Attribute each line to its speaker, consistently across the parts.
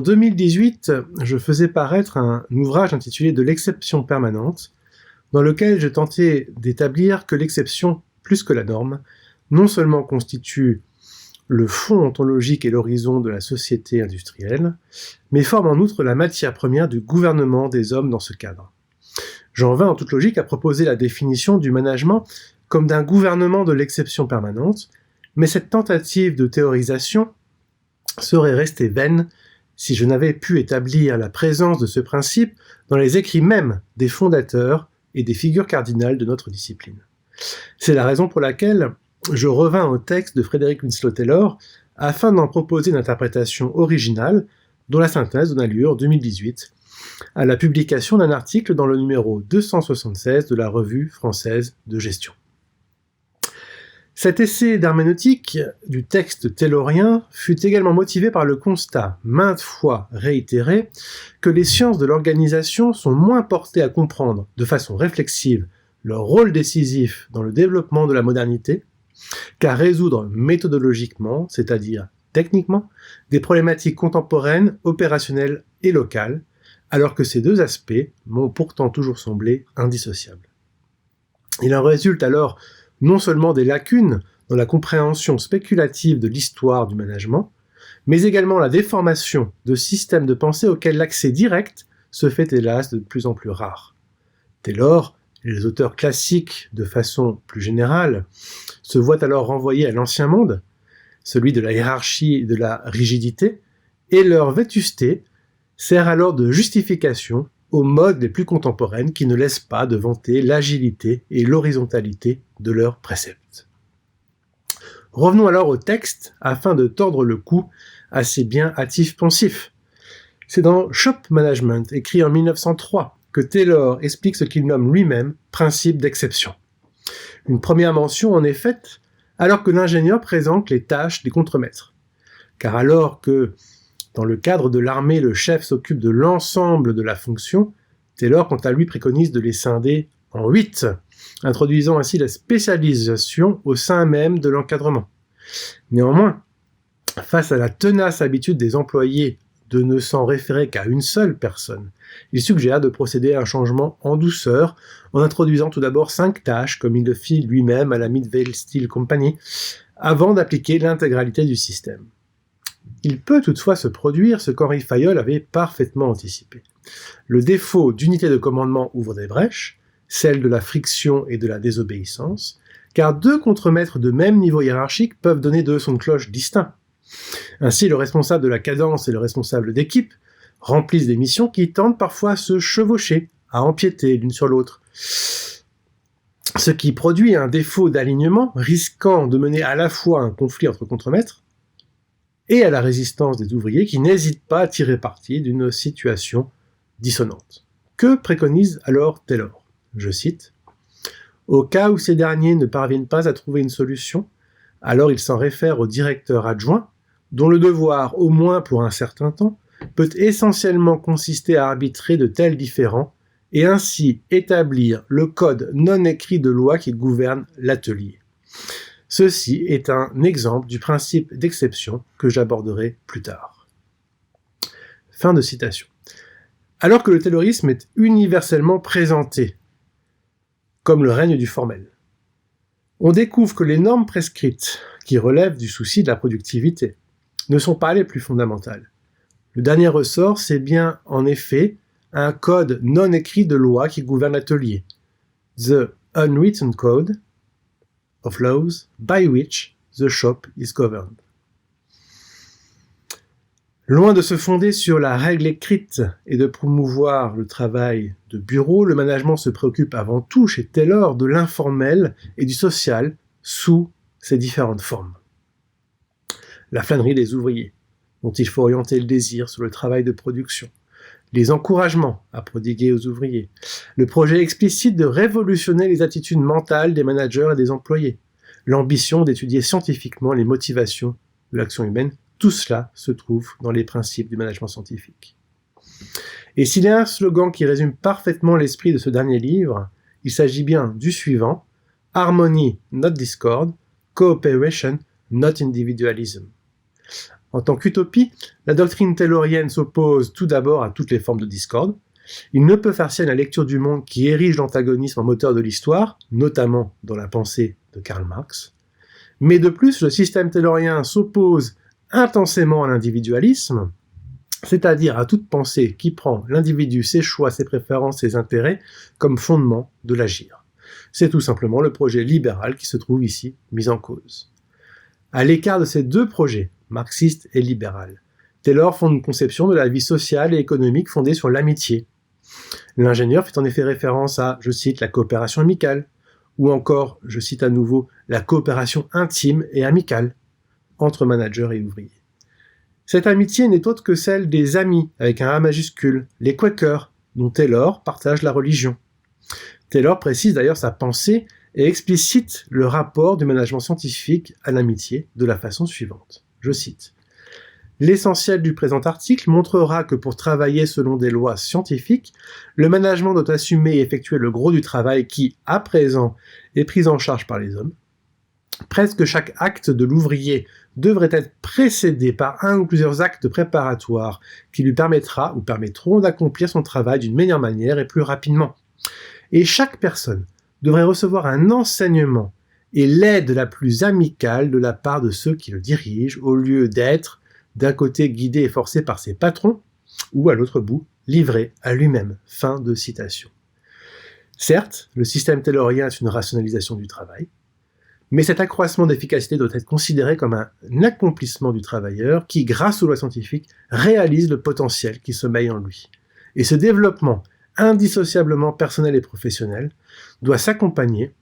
Speaker 1: 2018, je faisais paraître un ouvrage intitulé « De l'exception permanente », dans lequel je tentais d'établir que l'exception, plus que la norme, non seulement constitue le fond ontologique et l'horizon de la société industrielle, mais forme en outre la matière première du gouvernement des hommes dans ce cadre. J'en vins en toute logique à proposer la définition du management comme d'un gouvernement de l'exception permanente, mais cette tentative de théorisation serait restée vaine si je n'avais pu établir la présence de ce principe dans les écrits mêmes des fondateurs et des figures cardinales de notre discipline. C'est la raison pour laquelle je revins au texte de Frederick Winslow Taylor afin d'en proposer une interprétation originale dont la synthèse donne lieu en 2018 à la publication d'un article dans le numéro 276 de la Revue française de gestion. Cet essai d'herméneutique du texte taylorien fut également motivé par le constat, maintes fois réitéré, que les sciences de l'organisation sont moins portées à comprendre de façon réflexive leur rôle décisif dans le développement de la modernité, qu'à résoudre méthodologiquement, c'est-à-dire techniquement, des problématiques contemporaines, opérationnelles et locales, alors que ces deux aspects m'ont pourtant toujours semblé indissociables. Il en résulte alors non seulement des lacunes dans la compréhension spéculative de l'histoire du management, mais également la déformation de systèmes de pensée auxquels l'accès direct se fait hélas de plus en plus rare. Taylor et les auteurs classiques, de façon plus générale, se voient alors renvoyés à l'ancien monde, celui de la hiérarchie et de la rigidité, et leur vétusté sert alors de justification aux modes les plus contemporaines qui ne laissent pas de vanter l'agilité et l'horizontalité de leurs préceptes. Revenons alors au texte afin de tordre le cou à ces biens hâtifs pensifs. C'est dans Shop Management, écrit en 1903, que Taylor explique ce qu'il nomme lui-même principe d'exception. Une première mention en est faite alors que l'ingénieur présente les tâches des contremaîtres. Car alors que, dans le cadre de l'armée, le chef s'occupe de l'ensemble de la fonction, Taylor, quant à lui, préconise de les scinder en 8, introduisant ainsi la spécialisation au sein même de l'encadrement. Néanmoins, face à la tenace habitude des employés de ne s'en référer qu'à une seule personne, il suggère de procéder à un changement en douceur, en introduisant tout d'abord 5 tâches, comme il le fit lui-même à la Midvale Steel Company, avant d'appliquer l'intégralité du système. Il peut toutefois se produire ce qu'Henri Fayol avait parfaitement anticipé. Le défaut d'unité de commandement ouvre des brèches, celle de la friction et de la désobéissance, car 2 contremaîtres de même niveau hiérarchique peuvent donner 2 sons de cloche distincts. Ainsi, le responsable de la cadence et le responsable d'équipe remplissent des missions qui tendent parfois à se chevaucher, à empiéter l'une sur l'autre, ce qui produit un défaut d'alignement risquant de mener à la fois à un conflit entre contremaîtres et à la résistance des ouvriers qui n'hésitent pas à tirer parti d'une situation dissonante. Que préconise alors Taylor ? Je cite : « Au cas où ces derniers ne parviennent pas à trouver une solution, alors ils s'en réfèrent au directeur adjoint, dont le devoir, au moins pour un certain temps, peut essentiellement consister à arbitrer de tels différends et ainsi établir le code non écrit de loi qui gouverne l'atelier. Ceci est un exemple du principe d'exception que j'aborderai plus tard. » Fin de citation. Alors que le taylorisme est universellement présenté comme le règne du formel, on découvre que les normes prescrites, qui relèvent du souci de la productivité, ne sont pas les plus fondamentales. Le dernier ressort, c'est bien, en effet, un code non écrit de loi qui gouverne l'atelier. The unwritten code of laws by which the shop is governed. Loin de se fonder sur la règle écrite et de promouvoir le travail de bureau, le management se préoccupe avant tout chez Taylor de l'informel et du social sous ses différentes formes. La flânerie des ouvriers, dont il faut orienter le désir sur le travail de production, les encouragements à prodiguer aux ouvriers, le projet explicite de révolutionner les attitudes mentales des managers et des employés, l'ambition d'étudier scientifiquement les motivations de l'action humaine, tout cela se trouve dans les principes du management scientifique. Et s'il y a un slogan qui résume parfaitement l'esprit de ce dernier livre, il s'agit bien du suivant : Harmony, not discord, cooperation, not individualism. En tant qu'utopie, la doctrine taylorienne s'oppose tout d'abord à toutes les formes de discorde. Il ne peut faire sienne la lecture du monde qui érige l'antagonisme en moteur de l'histoire, notamment dans la pensée de Karl Marx. Mais de plus, le système taylorien s'oppose intensément à l'individualisme, c'est-à-dire à toute pensée qui prend l'individu, ses choix, ses préférences, ses intérêts comme fondement de l'agir. C'est tout simplement le projet libéral qui se trouve ici mis en cause. À l'écart de ces deux projets, marxiste et libéral, Taylor fonde une conception de la vie sociale et économique fondée sur l'amitié. L'ingénieur fait en effet référence à, je cite, la coopération amicale, ou encore, je cite à nouveau, la coopération intime et amicale entre managers et ouvriers. Cette amitié n'est autre que celle des amis, avec un A majuscule, les Quakers, dont Taylor partage la religion. Taylor précise d'ailleurs sa pensée et explicite le rapport du management scientifique à l'amitié de la façon suivante. Je cite. L'essentiel du présent article montrera que pour travailler selon des lois scientifiques, le management doit assumer et effectuer le gros du travail qui, à présent, est pris en charge par les hommes. Presque chaque acte de l'ouvrier devrait être précédé par un ou plusieurs actes préparatoires qui lui permettra ou permettront d'accomplir son travail d'une meilleure manière et plus rapidement. Et chaque personne devrait recevoir un enseignement et l'aide la plus amicale de la part de ceux qui le dirigent, au lieu d'être, d'un côté guidé et forcé par ses patrons, ou à l'autre bout, livré à lui-même. Fin de citation. Certes, le système taylorien est une rationalisation du travail, mais cet accroissement d'efficacité doit être considéré comme un accomplissement du travailleur qui, grâce aux lois scientifiques, réalise le potentiel qui sommeille en lui. Et ce développement, indissociablement personnel et professionnel, doit s'accompagner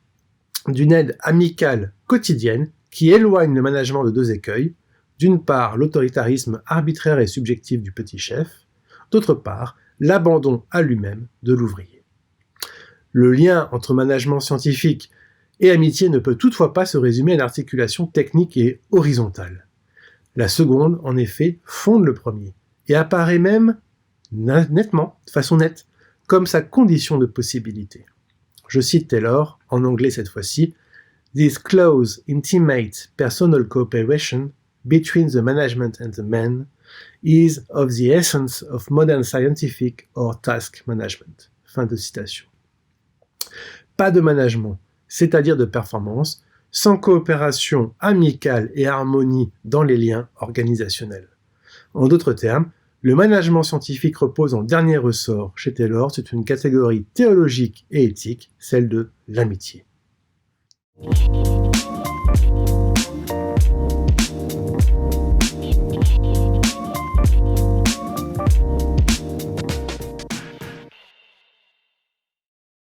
Speaker 1: d'une aide amicale quotidienne qui éloigne le management de deux écueils, d'une part l'autoritarisme arbitraire et subjectif du petit chef, d'autre part l'abandon à lui-même de l'ouvrier. Le lien entre management scientifique et amitié ne peut toutefois pas se résumer à une articulation technique et horizontale. La seconde, en effet, fonde le premier, et apparaît même nettement, de façon nette, comme sa condition de possibilité. Je cite Taylor, en anglais cette fois-ci, « This close, intimate, personal cooperation between the management and the man is of the essence of modern scientific or task management. » Fin de citation. Pas de management, c'est-à-dire de performance, sans coopération amicale et harmonie dans les liens organisationnels. En d'autres termes, le management scientifique repose en dernier ressort chez Taylor, c'est une catégorie théologique et éthique, celle de l'amitié.